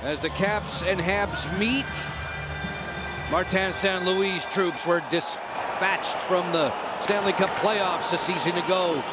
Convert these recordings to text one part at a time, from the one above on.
As the Caps and Habs meet, Martin St. Louis troops were dispatched from the Stanley Cup playoffs a season ago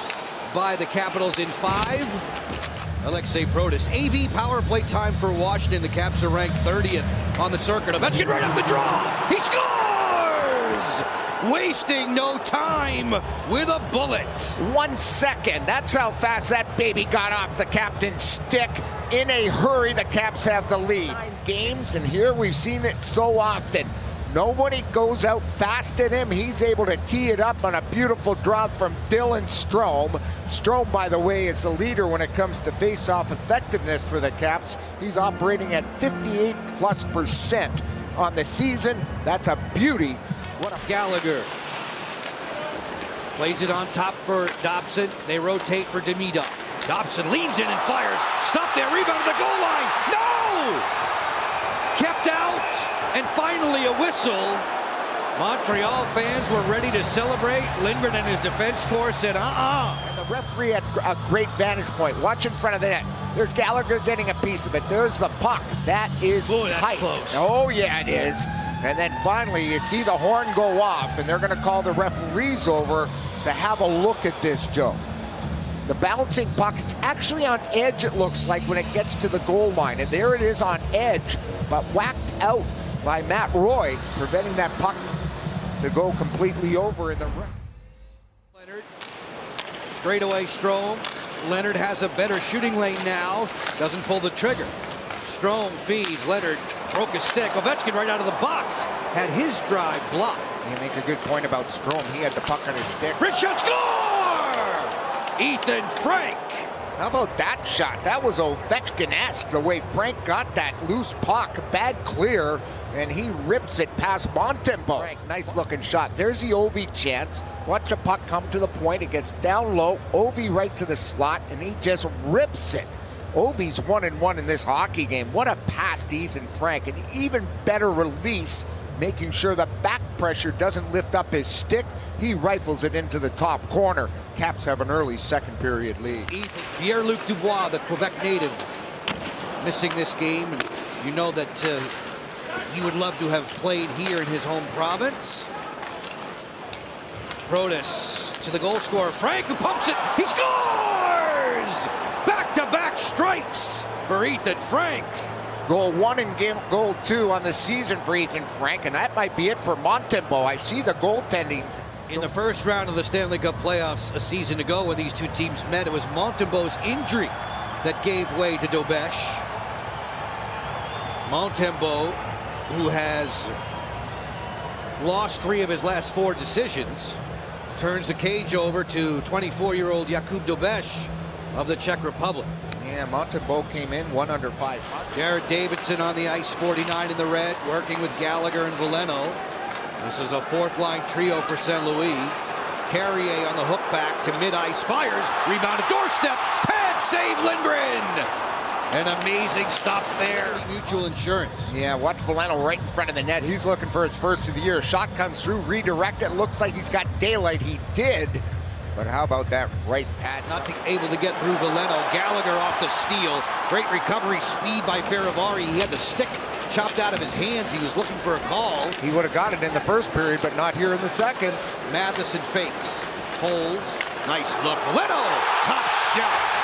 by the Capitals in 5. Alexei Protas. AV power play time for Washington. The Caps are ranked 30th on the circuit. Ovechkin right up the draw. He scores! Wasting no time with a bullet. 1 second. That's how fast that baby got off the captain's stick. In a hurry, the Caps have the lead. 9 games, and here we've seen it so often. Nobody goes out fast at him. He's able to tee it up on a beautiful drop from Dylan Strome. Strome, by the way, is the leader when it comes to face-off effectiveness for the Caps. He's operating at 58+% on the season. That's a beauty. What a Gallagher. Plays it on top for Dobson. They rotate for Demidov. Dobson leans in and fires. Stop there. Rebound to the goal line. No! Kept out. And finally a whistle. Montreal fans were ready to celebrate. Lindgren and his defense corps said, And the referee had a great vantage point. Watch in front of the net. There's Gallagher getting a piece of it. There's the puck. That is tight. Close. Oh, yeah, it is. And then finally, you see the horn go off, and they're going to call the referees over to have a look at this, Joe. The bouncing puck, it's actually on edge, it looks like, when it gets to the goal line. And there it is on edge, but whacked out by Matt Roy, preventing that puck to go completely over in the rim. Leonard, straightaway Strome. Leonard has a better shooting lane now. Doesn't pull the trigger. Strome feeds. Leonard broke his stick. Ovechkin right out of the box had his drive blocked. You make a good point about Strome. He had the puck on his stick. Rich shot, score! Ethen Frank. How about that shot? That was Ovechkin-esque, the way Frank got that loose puck. Bad clear, and he rips it past Montembeault. Frank, nice looking shot. There's the Ovi chance. Watch the puck come to the point. It gets down low. Ovi right to the slot, and he just rips it. Ovi's 1-1 in this hockey game. What a pass to Ethen Frank. An even better release, making sure the back pressure doesn't lift up his stick. He rifles it into the top corner. Caps have an early second period lead. Pierre-Luc Dubois, the Quebec native, missing this game. And you know that he would love to have played here in his home province. Protas to the goal scorer. Frank, who pumps it. He scores! Back-to-back strikes for Ethen Frank. Goal 1 and goal 2 on the season for Ethen Frank, and that might be it for Montembeault. I see the goaltending. In the first round of the Stanley Cup playoffs a season ago when these two teams met, it was Montembeault's injury that gave way to Dobesh. Montembeault, who has lost 3 of his last 4 decisions, turns the cage over to 24-year-old Jakub Dobesh of the Czech Republic. Yeah, Montembeault came in 1 under 5. Jared Davidson on the ice, 49 in the red, working with Gallagher and Veleno. This is a 4th-line trio for St. Louis. Carrier on the hook back to mid-ice, fires, rebound at doorstep, pad save Lindgren! An amazing stop there. Mutual Insurance. Yeah, watch Veleno right in front of the net. He's looking for his first of the year. Shot comes through, redirect it. Looks like he's got daylight. He did. But how about that right pad? Not able to get through Veleno. Gallagher off the steal. Great recovery speed by Farivari. He had the stick chopped out of his hands. He was looking for a call. He would have got it in the first period, but not here in the second. Matheson fakes. Holds. Nice look. Veleno! Top shelf.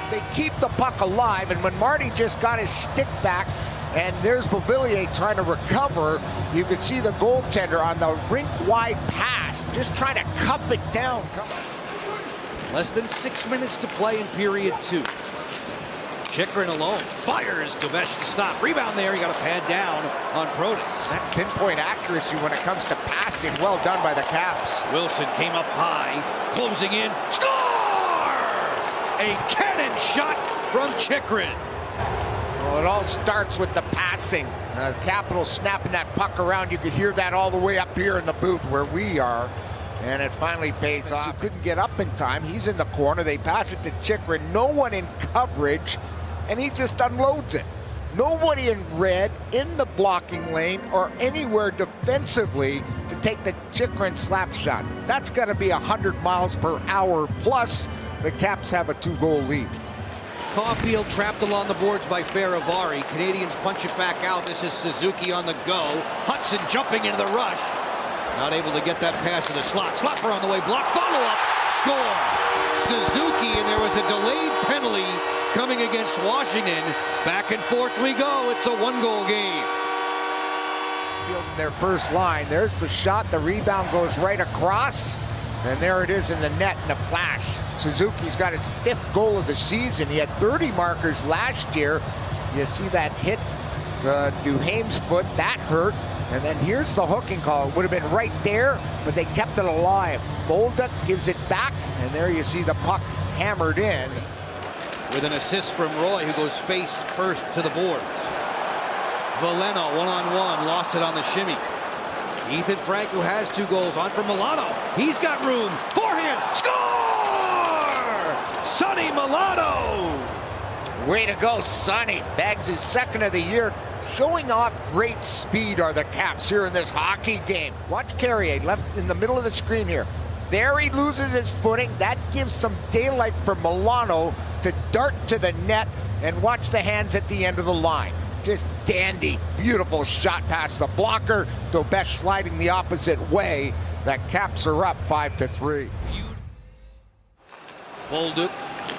They keep the puck alive, and when Marty just got his stick back, and there's Beauvillier trying to recover, you can see the goaltender on the rink-wide pass, just trying to cup it down. Less than 6 minutes to play in period 2. Chychrun alone. Fires Dobesh to stop. Rebound there. He got a pad down on Protas. That pinpoint accuracy when it comes to passing, well done by the Caps. Wilson came up high, closing in. Score! A cannon shot from Chychrun. Well, it all starts with the passing. Capitals snapping that puck around. You could hear that all the way up here in the booth where we are. And it finally pays off. He couldn't get up in time. He's in the corner. They pass it to Chychrun. No one in coverage. And he just unloads it. Nobody in red, in the blocking lane, or anywhere defensively to take the Chychrun slap shot. That's got to be 100 miles per hour. Plus, the Caps have a 2-goal lead. Caulfield trapped along the boards by Faravari. Canadians punch it back out. This is Suzuki on the go. Hudson jumping into the rush. Not able to get that pass to the slot. Slapper on the way. Block. Follow-up. Score. Suzuki, and there was a delayed penalty coming against Washington. Back and forth we go. It's a 1-goal game. Their first line. There's the shot. The rebound goes right across. And there it is in the net in a flash. Suzuki's got his 5th goal of the season. He had 30 markers last year. You see that hit Duhaime's foot. That hurt. And then here's the hooking call. It would have been right there, but they kept it alive. Bolduc gives it back, and there you see the puck hammered in. With an assist from Roy, who goes face first to the boards. Veleno, one-on-one, lost it on the shimmy. Ethen Frank, who has 2 goals, on for Milano. He's got room. Forehand. Score! Sonny Milano! Way to go, Sonny. Bags his 2nd of the year. Showing off great speed are the Caps here in this hockey game. Watch Carrier left in the middle of the screen here. There he loses his footing. That gives some daylight for Milano to dart to the net, and watch the hands at the end of the line. Just dandy. Beautiful shot past the blocker. Dobesh sliding the opposite way. The Caps are up 5-3. Bolduc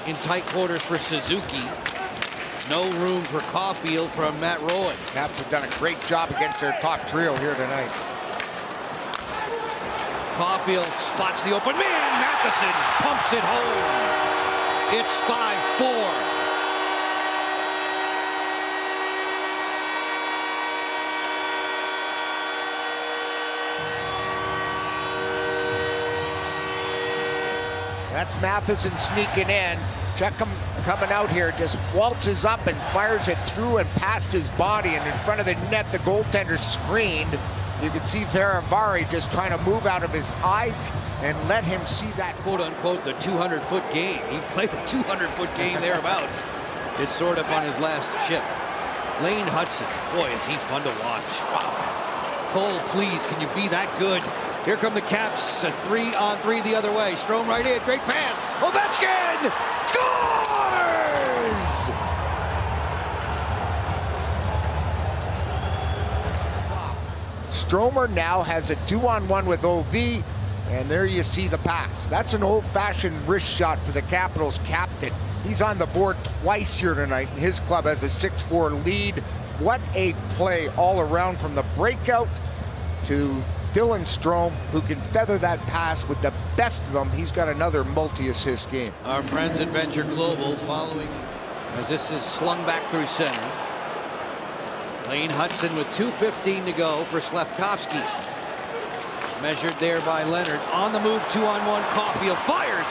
in tight quarters for Suzuki. No room for Caulfield from Matt Roy. Caps have done a great job against their top trio here tonight. Caulfield spots the open man. Matheson pumps it home. It's 5-4. That's Matheson sneaking in. Check him coming out here, just waltzes up and fires it through and past his body, and in front of the net, the goaltender screened. You can see Faravari just trying to move out of his eyes and let him see that. Quote-unquote, the 200-foot game. He played a 200-foot game thereabouts. It's sort of on his last chip. Lane Hudson. Boy, is he fun to watch. Wow. Cole, please, can you be that good? Here come the Caps, 3-on-3 the other way. Strome right in, great pass. Ovechkin scores! Stromer now has a 2-on-1 with OV, and there you see the pass. That's an old-fashioned wrist shot for the Capitals captain. He's on the board twice here tonight, and his club has a 6-4 lead. What a play all around, from the breakout to Dylan Strome, who can feather that pass with the best of them. He's got another multi-assist game. Our friends at Venture Global following as this is slung back through center. Lane Hudson with 2:15 to go for Slafkovsky. Measured there by Leonard. On the move, 2-on-1. Caulfield fires.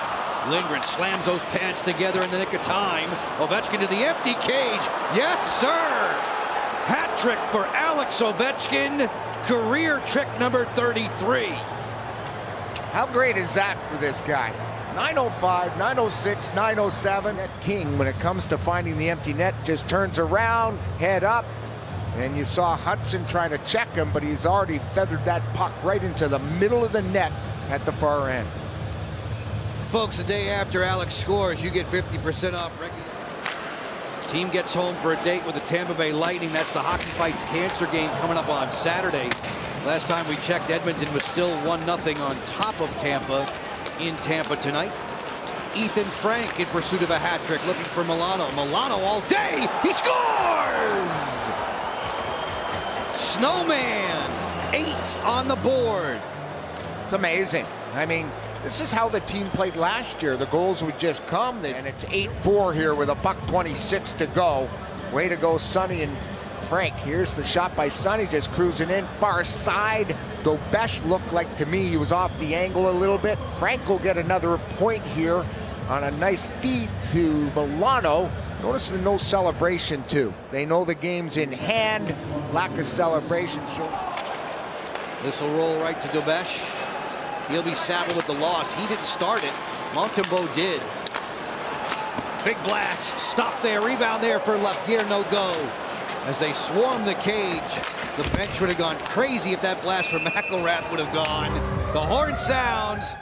Lindgren slams those pants together in the nick of time. Ovechkin to the empty cage. Yes, sir! Hat trick for Alex Ovechkin. Career trick number 33. How great is that for this guy? 905, 906, 907. That king, when it comes to finding the empty net, just turns around, head up, and you saw Hudson trying to check him, but he's already feathered that puck right into the middle of the net at the far end. Folks, the day after Alex scores, you get 50% off regular. Team gets home for a date with the Tampa Bay Lightning. That's the Hockey Fights Cancer game coming up on Saturday. Last time we checked, Edmonton was still 1-0 on top of Tampa in Tampa tonight. Ethen Frank in pursuit of a hat trick, looking for Milano. Milano all day. He scores! Snowman, 8 on the board. It's amazing. I mean, this is how the team played last year. The goals would just come, and it's 8-4 here with $1:26 to go. Way to go, Sonny and Frank. Here's the shot by Sonny, just cruising in, far side. Dobesh looked like, to me, he was off the angle a little bit. Frank will get another point here on a nice feed to Milano. Notice the no celebration, too. They know the game's in hand. Lack of celebration. This will roll right to Dobesh. He'll be saddled with the loss. He didn't start it. Montembeault did. Big blast. Stop there. Rebound there for Lapierre. No go. as they swarm the cage. The bench would have gone crazy if that blast from McElrath would have gone. The horn sounds.